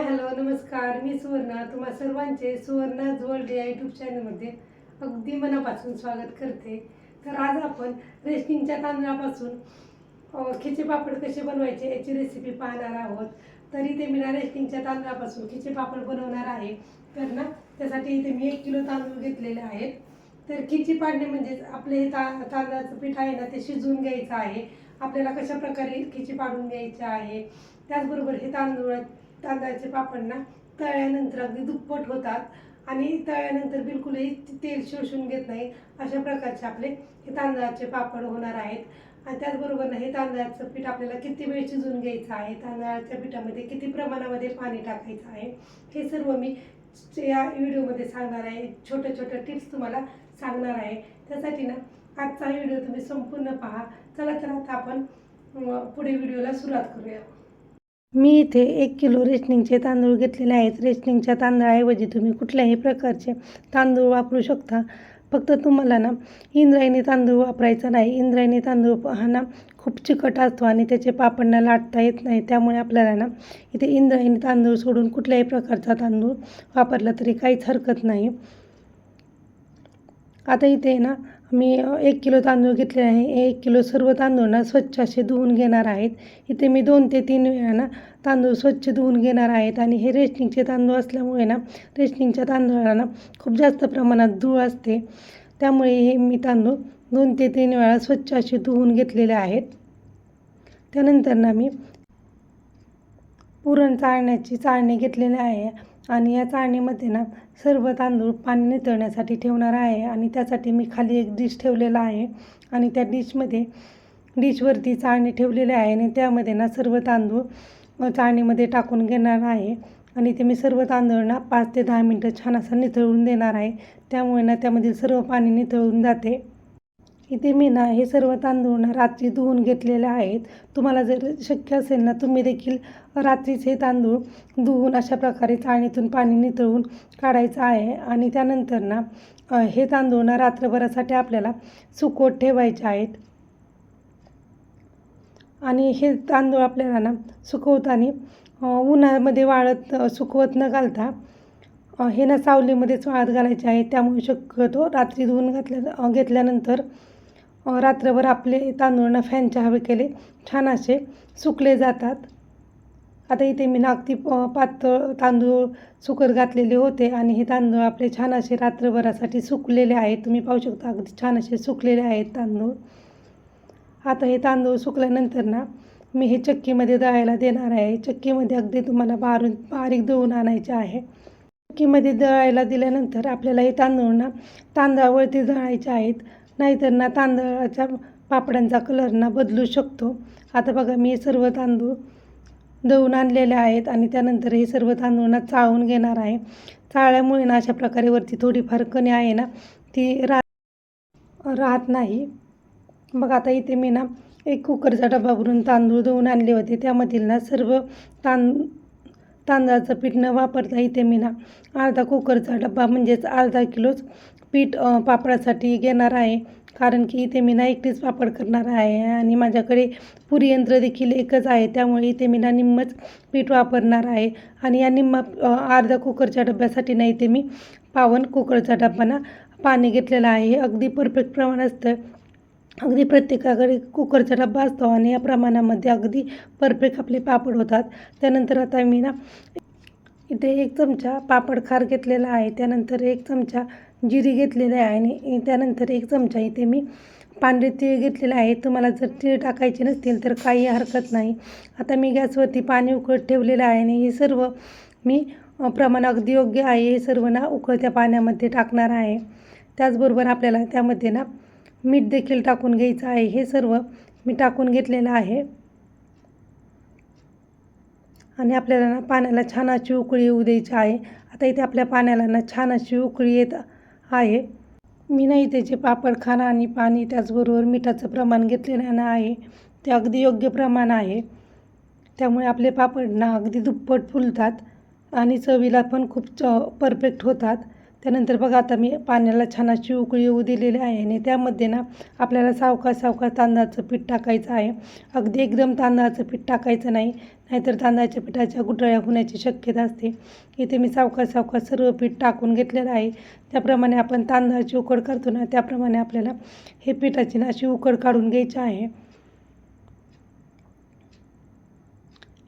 Hello नमस्कार. मी सुवर्णा तुम्हा सर्वांचे सुवर्णाज वर्ल्ड या यूट्यूब चॅनलमध्ये अगदी मनापासून स्वागत करते. तर आज आपण रेशनिंगच्या तांदळापासून खिचे पापड कसे बनवायचे याची रेसिपी पाहणार आहोत. तर इथे मी रेशनिंगच्या तांदळापासून खिचे पापड बनवणार आहे. तर त्यासाठी इथे मी 1 किलो तांदूळ घेतलेले आहेत. तर खिची पाडणे म्हणजे आपले हे तांदळाचं पीठ आहे ना, ते शिजवून घ्यायचं आहे. आपल्याला कशा प्रकारे खिची पाडून घ्यायची आहे. त्याचबरोबर हे तांदळाचे पापड तळल्यानंतर अगदी दुप्पट होतात आणि तळल्यानंतर बिलकुलही तेल शोषून घेत नाही. अशा प्रकारचे आपले हे तांदळाचे पापड होणार आहेत. आणि त्याचबरोबर हे तांदळाचं पीठ आपल्याला किती वेळ शिजवून घ्यायचं आहे, तांदळाच्या पिठामध्ये किती प्रमाणामध्ये पाणी टाकायचं आहे, हे सर्व मी या व्हिडिओमध्ये सांगणार आहे. छोट्या छोट्या टिप्स तुम्हाला सांगणार आहे. त्यासाठी आजचा व्हिडिओ तुम्ही संपूर्ण पहा. चला तर आता आपण पुढे व्हिडिओला सुरुवात करूया. मी इथे 1 किलो रेशनिंगचे तांदूळ घेतलेले आहेत. रेशनिंगच्या तांदळाऐवजी तुम्ही कुठल्याही प्रकारचे तांदूळ वापरू शकता. फक्त तुम्हाला इंद्रायणी तांदूळ वापरायचा नाही. इंद्रायणी तांदूळ हा खूप चिकट असतो आणि त्याचे पापड लाटता येत नाही. त्यामुळे आपल्याला इथे इंद्रायणी तांदूळ सोडून कुठल्याही प्रकारचा तांदूळ वापरला तरी काहीच हरकत नाही. आता इथे मी 1 किलो तांदूळ घेतले आहे. 1 किलो सर्व तांदूळ स्वच्छ असे धुवून घेणार आहेत. इथे मी 2 ते 3 वेळा तांदूळ स्वच्छ धुवून घेणार आहेत. आणि हे रेशनिंगचे तांदूळ असल्यामुळे रेशनिंगच्या तांदूळाला खूप जास्त प्रमाणात धूळ असते. त्यामुळे हे मी तांदूळ 2 ते 3 वेळा स्वच्छ असे धुवून घेतलेले आहेत. त्यानंतर मी पुरण चाळण्याची चाळणी घेतलेली आहे आणि या चाळणीमध्ये सर्व तांदूळ पाणी नितळण्यासाठी ठेवणार आहे. आणि त्यासाठी मी खाली एक डिश ठेवलेला आहे आणि त्या डिशवरती चाळणी ठेवलेली आहे आणि त्यामध्ये सर्व तांदूळ चाळणीमध्ये टाकून घेणार आहे. आणि ते मी सर्व तांदूळ 5 ते 10 मिनटं छान असं नितळून देणार आहे. त्यामुळे त्यामधील सर्व पाणी नितळून जाते. इथे मी हे सर्व तांदूळ रात्री धुवून घेतलेले आहेत. तुम्हाला जर शक्य असेल तुम्ही देखील रात्रीच हे तांदूळ धुवून अशा प्रकारे चाळणीतून पाणी नितळून काढायचं आहे. आणि त्यानंतर हे तांदूळ रात्रभरासाठी आपल्याला सुकवत ठेवायचे आहेत. आणि हे तांदूळ आपल्याला सुकवताना उन्हामध्ये सुकवत न घालता हे सावलीमध्येच वाळत घालायचे आहे. त्यामुळे शक्यतो रात्री धुवून घेतल्यानंतर रात्रभर आपले तांदूळ फॅनच्या हवेखाली छान असे सुकले जातात. आता इथे मी अगदी पातळ तांदूळ सुकत घातलेले होते आणि हे तांदूळ आपले छान असे रात्रभरासाठी सुकलेले आहेत. तुम्ही पाहू शकता अगदी छान असे सुकलेले आहेत तांदूळ. आता हे तांदूळ सुकल्यानंतर मी हे चक्कीमध्ये दळायला देणार आहे. चक्कीमध्ये अगदी तुम्हाला बारीक दळून आणायचे आहे. चक्कीमध्ये दळायला दिल्यानंतर आपल्याला हे तांदूळ तांदळावरती दळायचे आहेत. नाहीतर तांदळाच्या पापडांचा कलर बदलू शकतो. आता बघा मी सर्व तांदूळ दळून आणलेले आहेत आणि त्यानंतर हे सर्व तांदूळ चाळून घेणार आहे. चाळल्यामुळे अशा प्रकारे वरती थोडीफार कणी आहे ती राहत नाही. बघा आता इथे मी एक कुकरचा डबा भरून तांदूळ दळून आणले होते. त्यामधील सर्व तांदळाचं पीठ न वापरता इथे मी अर्धा कुकरचा डबा म्हणजेच अर्धा किलोच पीठ पापडासाठी घेणार आहे. कारण की इथे मी एकटीच पापड करणार आहे आणि माझ्याकडे पुरी यंत्र देखील एकच आहे. त्यामुळे इथे मी निम्मच पीठ वापरणार आहे. आणि या अर्धा कुकरच्या डब्यासाठी इथे मी पावन कुकरचा डब्बा पाणी घेतलेलं आहे. हे अगदी परफेक्ट प्रमाण असतं. अगदी प्रत्येकाकडे कुकरचा डब्बा असतो आणि या प्रमाणामध्ये अगदी परफेक्ट आपले पापड होतात. त्यानंतर आता मी इथे 1 चमचा पापड खार घेतलेला आहे. त्यानंतर 1 चमचा जिरी घेतलेली आहे आणि त्यानंतर 1 चमचा इथे मी पांढरे तीळ घेतलेले आहे. तुम्हाला जर तीळ टाकायचे नसतील तर काही हरकत नाही. आता मी गॅसवरती पाणी उकळत ठेवलेलं आहे आणि हे सर्व मी प्रमाण अगदी योग्य आहे. हे सर्व उकळत्या पाण्यामध्ये टाकणार आहे. त्याचबरोबर आपल्याला त्यामध्ये मीठ देखील टाकून घ्यायचं आहे. हे सर्व मी टाकून घेतलेलं आहे. आणि आपल्याला पाण्याला छान अशी उकळी येऊ द्यायची आहे. आता इथे आपल्या पाण्याला छान अशी उकळी येत आहे. मी त्याचे पापड खाना आणि पाणी त्याचबरोबर मिठाचं प्रमाण घेतलेलं आहे. ते अगदी योग्य प्रमाण आहे. त्यामुळे आपले पापड अगदी दुप्पट फुलतात आणि चवीला पण खूप परफेक्ट होतात. त्यानंतर बघा आता मी पाण्याला छान अशी उकळी येऊ दिलेली आहे आणि त्यामध्ये ना आपल्याला सावकाश सावकाश तांदळाचं पीठ टाकायचं आहे. अगदी एकदम तांदळाचं पीठ टाकायचं नाही, नाहीतर तांदळाच्या पिठाच्या गुठळ्या होण्याची शक्यता असते. इथे मी सावकाश सावकाश सर्व पीठ टाकून घेतलेलं आहे. त्याप्रमाणे आपण तांदळाची उकड करतो ना, त्याप्रमाणे आपल्याला हे पिठाची ना अशी उकड काढून घ्यायची आहे.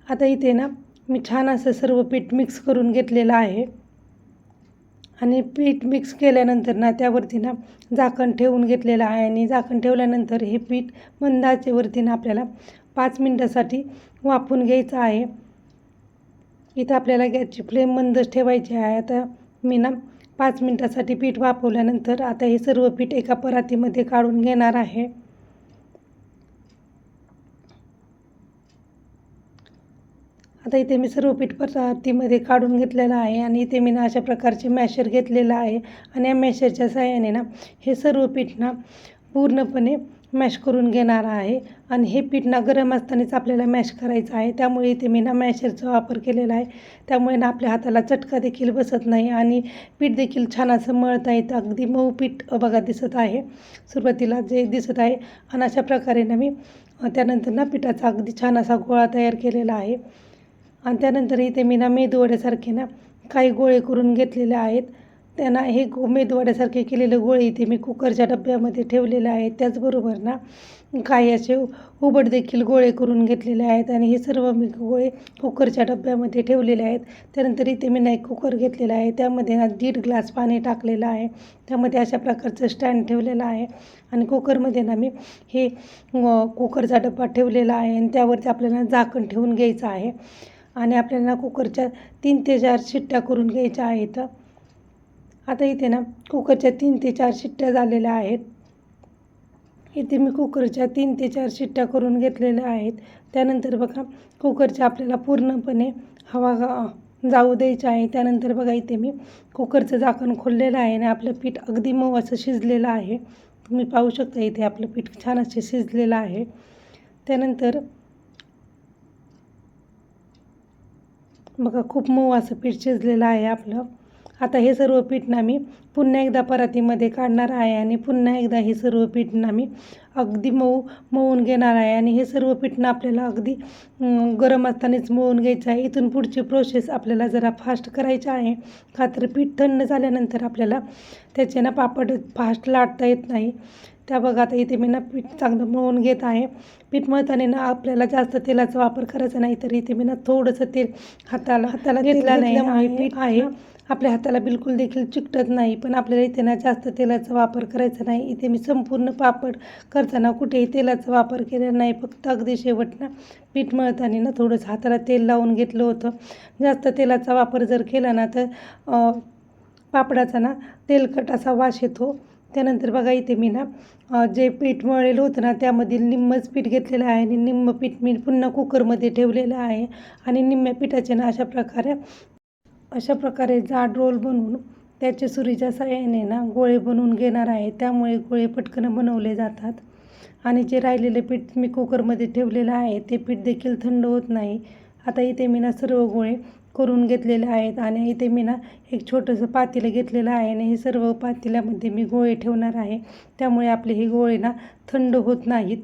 आता इथे ना मी छान असं सर्व पीठ मिक्स करून घेतलेलं आहे आणि पीठ मिक्स केल्यानंतर ना त्यावरती ना झाकण ठेवून घेतलेलं आहे आणि झाकण ठेवल्यानंतर हे पीठ मंद आचेवरती ना आपल्याला 5 मिनटासाठी वाफवून घ्यायचं आहे. इथं आपल्याला गॅसची फ्लेम मंदच ठेवायची आहे. आता मी ना 5 मिनटासाठी पीठ वाफवल्यानंतर आता हे सर्व पीठ एका परातीमध्ये काढून घेणार आहे. आता इथे मी सर्व पीठ परातीमध्ये काढून घेतलेलं आहे आणि इथे मी ना अशा प्रकारचे मॅशर घेतलेलं आहे आणि या मॅशरच्या साहाय्याने ना हे सर्व पीठ ना पूर्णपणे मॅश करून घेणार आहे. आणि हे पीठ ना गरम असतानाच आपल्याला मॅश करायचं आहे. त्यामुळे इथे मी ना मॅशरचा वापर केलेला आहे. त्यामुळे ना आपल्या हाताला चटका देखील बसत नाही आणि पीठ देखील छान असं मळता येतं. अगदी मऊ पीठ बघा दिसत आहे सुरुवातीला जे दिसत आहे. आणि अशा प्रकारे ना मी त्यानंतर ना पिठाचा अगदी छान असा गोळा तयार केलेला आहे. आणि त्यानंतर इथे मी ना मेदूवड्यासारखे ना काही गोळे करून घेतलेले आहेत. त्यांना हे मेदूवड्यासारखे केलेले गोळे इथे मी कुकरच्या डब्यामध्ये ठेवलेले आहेत. त्याचबरोबर ना काही असे उबड देखील गोळे करून घेतलेले आहेत आणि हे सर्व मी गोळे कुकरच्या डब्यामध्ये ठेवलेले आहेत. त्यानंतर इथे मी ना एक कुकर घेतलेला आहे. त्यामध्ये ना 1.5 ग्लास पाणी टाकलेलं आहे. त्यामध्ये अशा प्रकारचं स्टँड ठेवलेलं आहे आणि कुकरमध्ये ना मी हे कुकरचा डब्बा ठेवलेला आहे आणि त्यावरती आपल्याला झाकण ठेवून घ्यायचं आहे आणि आपल्याला कुकरच्या 3 ते 4 शिट्ट्या करून घ्यायच्या आहेत. आता इथे ना कुकरच्या 3 ते 4 शिट्ट्या झालेल्या आहेत. इथे मी कुकरच्या 3 ते 4 शिट्ट्या करून घेतलेल्या आहेत. त्यानंतर बघा कुकरच्या आपल्याला पूर्णपणे हवा जाऊ द्यायची आहे. त्यानंतर बघा इथे मी कुकरचं झाकण खोललेलं आहे आणि आपलं पीठ अगदी मऊ असं शिजलेलं आहे. तुम्ही पाहू शकता इथे आपलं पीठ छान असं शिजलेलं आहे. त्यानंतर बघा खूप मऊ असं पीठ शिजलेलं आहे आपलं. आता हे सर्व पीठ ना मी पुन्हा एकदा परातीमध्ये काढणार आहे आणि पुन्हा एकदा हे सर्व पीठ ना मी अगदी मळून घेणार आहे आणि हे सर्व पीठ ना आपल्याला अगदी गरम असतानाच मळून घ्यायचं आहे. इथून पुढची प्रोसेस आपल्याला जरा फास्ट करायची आहे. का तर पीठ थंड झाल्यानंतर आपल्याला त्याचे ना पापड फास्ट लाटता येत नाही. त्या बघा आता इथे मी ना पीठ चांगलं मळून घेत आहे. पीठ मळताना ना आपल्याला जास्त तेलाचा वापर करायचा नाही, तर इथे मी ना थोडंसं तेल हाताला घेतला नाही. पीठ आहे आपल्या हाताला बिलकुल देखील चिकटत नाही. पण आपल्याला इथे ना जास्त तेलाचा वापर करायचा नाही. इथे मी संपूर्ण पापड करताना कुठेही तेलाचा वापर केलेला नाही. फक्त अगदी शेवटना पीठ मळताना ना थोडंसं हाताला तेल लावून घेतलं होतं. जास्त तेलाचा वापर जर केला ना तर पापडाचा ना तेलकट असा वास येतो. त्यानंतर बघा इथे मी ना जे पीठ मळलेलं होतं ना त्यामधील निम्मच पीठ घेतलेलं आहे आणि निम्म पीठ मी पुन्हा कुकरमध्ये ठेवलेलं आहे आणि निम्म्या पिठाचे ना अशा प्रकारे जाड रोल बनवून त्याचे सुरीच्या साहाय्याने ना गोळे बनवून घेणार आहे. त्यामुळे गोळे पटकन बनवले जातात आणि जे राहिलेले पीठ मी कुकरमध्ये ठेवलेलं आहे ते पीठ देखील थंड होत नाही. आता इथे मी ना सर्व गोळे करून घेतलेले आहेत आणि इथे मी ना एक छोटंसं पातेलं घेतलेलं आहे आणि हे सर्व पातेल्यामध्ये मी गोळे ठेवणार आहे. त्यामुळे आपले हे गोळे ना थंड होत नाहीत.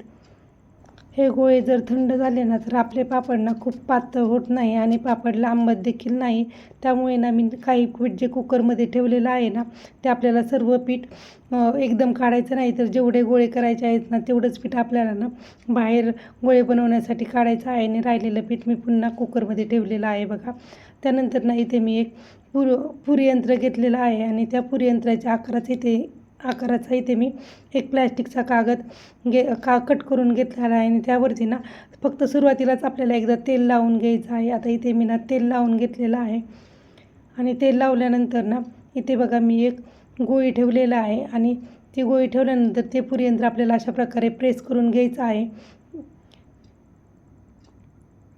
हे गोळे जर थंड झाले ना तर आपले पापड ना खूप पातळ होत नाही आणि पापड लांबत देखील नाही. त्यामुळे ना मी काही पीठ जे कुकरमध्ये ठेवलेलं आहे ना ते आपल्याला सर्व पीठ एकदम काढायचं नाही, तर जेवढे गोळे करायचे आहेत ना तेवढंच पीठ आपल्याला ना बाहेर गोळे बनवण्यासाठी काढायचं आहे आणि राहिलेलं पीठ मी पुन्हा कुकरमध्ये ठेवलेलं आहे बघा. त्यानंतर ना इथे मी एक पुरी यंत्र घेतलेलं आहे आणि त्या पुरी यंत्राच्या आकाराचा इथे मी एक प्लॅस्टिकचा कागद कट करून घेतलेला आहे आणि त्यावरती ना फक्त सुरुवातीलाच आपल्याला एकदा तेल लावून घ्यायचं आहे. आता इथे मी ना तेल लावून घेतलेलं आहे आणि तेल लावल्यानंतर ना इथे बघा मी एक गोळी ठेवलेला आहे आणि ती गोळी ठेवल्यानंतर ते पुरीयंत्र आपल्याला अशा प्रकारे प्रेस करून घ्यायचं आहे.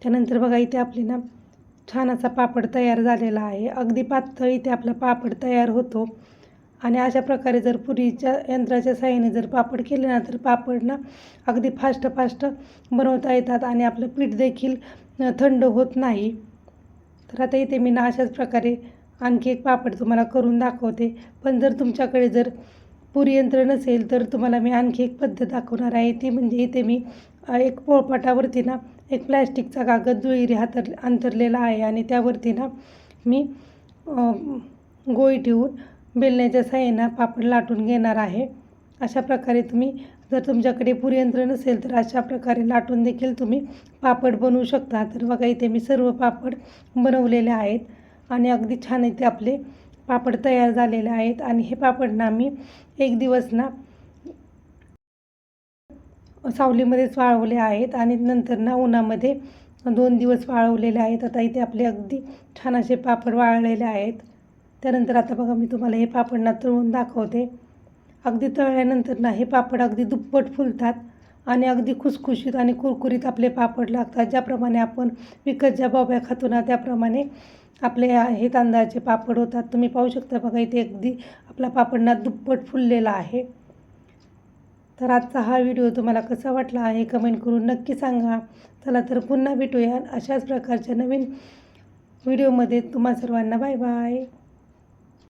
त्यानंतर बघा इथे आपली ना छान असा पापड तयार झालेला आहे. अगदी पातळ इथे आपला पापड तयार होतो आणि अशा प्रकारे जर पुरीच्या यंत्राच्या साहाय्याने जर पापड केले ना तर पापड ना अगदी फास्ट बनवता येतात आणि आपलं पीठ देखील थंड होत नाही. तर आता इथे मी ना अशाच प्रकारे आणखी एक पापड तुम्हाला करून दाखवते. पण जर तुमच्याकडे जर पुरी यंत्र नसेल तर तुम्हाला मी आणखी एक पद्धत दाखवणार आहे. ती म्हणजे इथे मी एक पोळपाटावरती ना एक प्लॅस्टिकचा कागद दुहेरी अंथरलेला आहे आणि त्यावरती ना मी गोळी ठेवून बेलण्याच्या साहाय्याने पापड लाटून घेणार आहे. अशा प्रकारे तुम्ही जर तुमच्याकडे पुरी यंत्र नसेल तर अशा प्रकारे लाटून देखील तुम्ही पापड बनवू शकता. तर बघा इथे मी सर्व पापड बनवलेले आहेत आणि अगदी छान इथे आपले पापड तयार झालेले आहेत. आणि हे पापड ना मी एक दिवस ना सावलीमध्येच वाळवले आहेत आणि नंतर ना उन्हामध्ये 2 दिवस वाळवलेले आहेत. आता इथे आपले अगदी छान असे पापड वाळलेले आहेत. त्यानंतर आता बघा मी तुम्हाला हे पापड ना तळून दाखवते. अगदी तळल्यानंतर ना हे पापड अगदी दुप्पट फुलतात आणि अगदी खुसखुशीत आणि कुरकुरीत आपले पापड लागतात. ज्याप्रमाणे आपण विकत ज्या बाब्या खातो ना त्याप्रमाणे आपले हे तांदळाचे पापड होतात. तुम्ही पाहू शकता बघा इथे अगदी आपला पापड ना दुप्पट फुललेला आहे. तर आजचा हा व्हिडिओ तुम्हाला कसा वाटला आहे कमेंट करून नक्की सांगा. चला तर पुन्हा भेटूया अशाच प्रकारच्या नवीन व्हिडिओमध्ये. तुम्हा सर्वांना बाय बाय.